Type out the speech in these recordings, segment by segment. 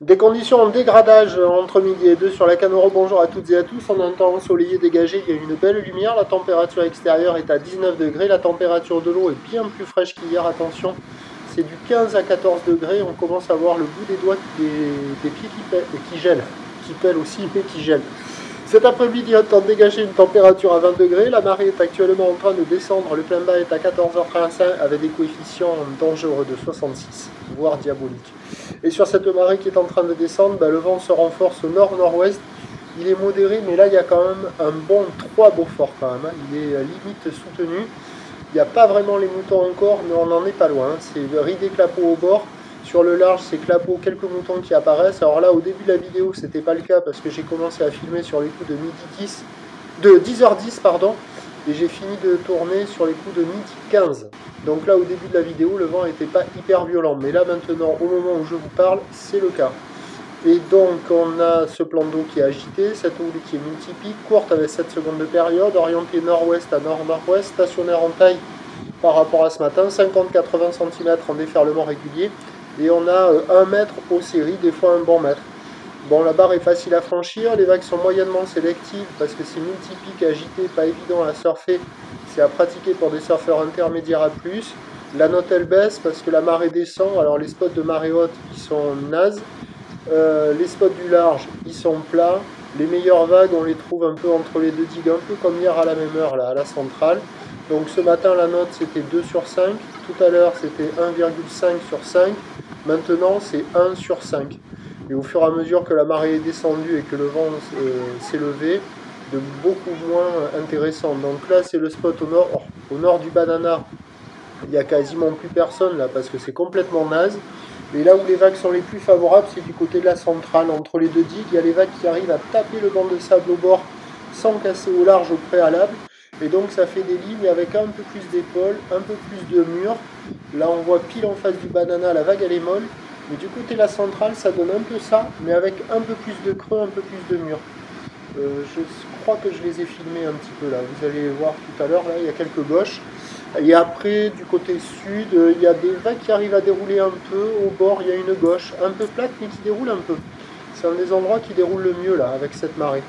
Des conditions en dégradage entre midi et 2 sur la Canoro. Bonjour à toutes et à tous. On a un temps ensoleillé dégagé, il y a une belle lumière. La température extérieure est à 19 degrés. La température de l'eau est bien plus fraîche qu'hier. Attention, c'est du 15 à 14 degrés. On commence à voir le bout des doigts des pieds qui gèlent. Qui pèlent aussi, mais qui gèlent. Cet après-midi, un temps dégagé, une température à 20 degrés. La marée est actuellement en train de descendre. Le plein bas est à 14h35 avec des coefficients dangereux de 66, voire diaboliques. Et sur cette marée qui est en train de descendre, le vent se renforce au nord-nord-ouest. Il est modéré, mais là, il y a quand même un bon 3 Beaufort quand même. Il est limite soutenu. Il n'y a pas vraiment les moutons encore, mais on n'en est pas loin. C'est ridé clapot au bord. Sur le large, c'est clapot, quelques moutons qui apparaissent. Alors là, au début de la vidéo, c'était pas le cas parce que j'ai commencé à filmer sur les coups de 10h10, pardon, et j'ai fini de tourner sur les coups de 12h15. Donc là, au début de la vidéo, le vent n'était pas hyper violent. Mais là, maintenant, au moment où je vous parle, c'est le cas. Et donc, on a ce plan d'eau qui est agité, cette houle qui est multipique, courte avec 7 secondes de période, orientée nord-ouest à nord-nord-ouest, stationnaire en taille par rapport à ce matin, 50-80 cm en déferlement régulier. Et on a 1 mètre aux séries, des fois un bon mètre. Bon, la barre est facile à franchir, les vagues sont moyennement sélectives parce que c'est multipique, agité, pas évident à surfer. C'est à pratiquer pour des surfeurs intermédiaires à plus. La note elle baisse parce que la marée descend, alors les spots de marée haute ils sont nazes. Les spots du large ils sont plats. Les meilleures vagues on les trouve un peu entre les deux digues, un peu comme hier à la même heure là, à la centrale. Donc ce matin la note c'était 2 sur 5, tout à l'heure c'était 1,5 sur 5. Maintenant, c'est 1 sur 5. Et au fur et à mesure que la marée est descendue et que le vent s'est levé, de beaucoup moins intéressant. Donc là, c'est le spot au nord du Banana. Il n'y a quasiment plus personne là parce que c'est complètement naze. Et là où les vagues sont les plus favorables, c'est du côté de la centrale. Entre les deux digues, il y a les vagues qui arrivent à taper le banc de sable au bord sans casser au large au préalable. Et donc ça fait des lignes avec un peu plus d'épaule, un peu plus de mur. Là on voit pile en face du Banana, la vague elle est molle. Mais du côté de la centrale ça donne un peu ça, mais avec un peu plus de creux, un peu plus de mur. Je crois que je les ai filmés un petit peu là. Vous allez voir tout à l'heure, là il y a quelques gauches. Et après du côté sud, il y a des vagues qui arrivent à dérouler un peu. Au bord il y a une gauche, un peu plate mais qui déroule un peu. C'est un des endroits qui déroule le mieux là, avec cette marée.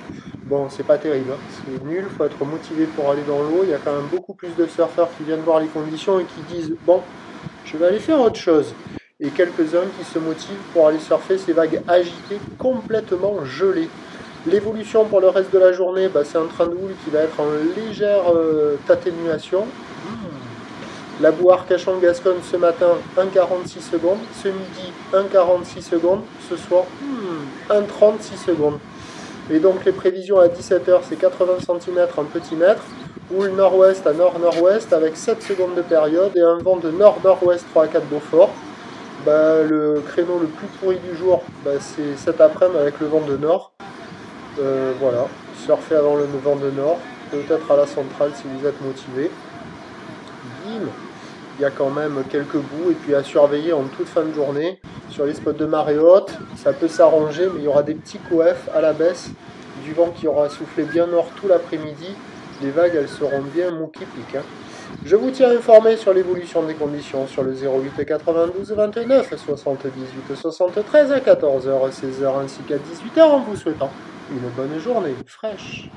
Bon, c'est pas terrible, hein. C'est nul, il faut être motivé pour aller dans l'eau. Il y a quand même beaucoup plus de surfeurs qui viennent voir les conditions et qui disent « Bon, je vais aller faire autre chose ». Et quelques-uns qui se motivent pour aller surfer ces vagues agitées, complètement gelées. L'évolution pour le reste de la journée, c'est un train de houle qui va être en légère atténuation. La boue Arcachon-Gascogne ce matin, 1,46 secondes. Ce midi, 1,46 secondes. Ce soir, 1,36 secondes. Et donc les prévisions à 17h, c'est 80 cm en petit mètre, houle nord-ouest à nord-nord-ouest avec 7 secondes de période et un vent de nord-nord-ouest 3 à 4 Beaufort. Le créneau le plus pourri du jour, c'est cet après-midi avec le vent de nord. Voilà, surfer avant le vent de nord, peut-être à la centrale si vous êtes motivé. Bim, il y a quand même quelques bouts et puis à surveiller en toute fin de journée. Sur les spots de marée haute, ça peut s'arranger, mais il y aura des petits coefs à la baisse, du vent qui aura soufflé bien nord tout l'après-midi. Les vagues, elles seront bien mouki-pique. Je vous tiens informé sur l'évolution des conditions sur le 08 92 29 78 73 à 14h, 16h ainsi qu'à 18h en vous souhaitant une bonne journée fraîche.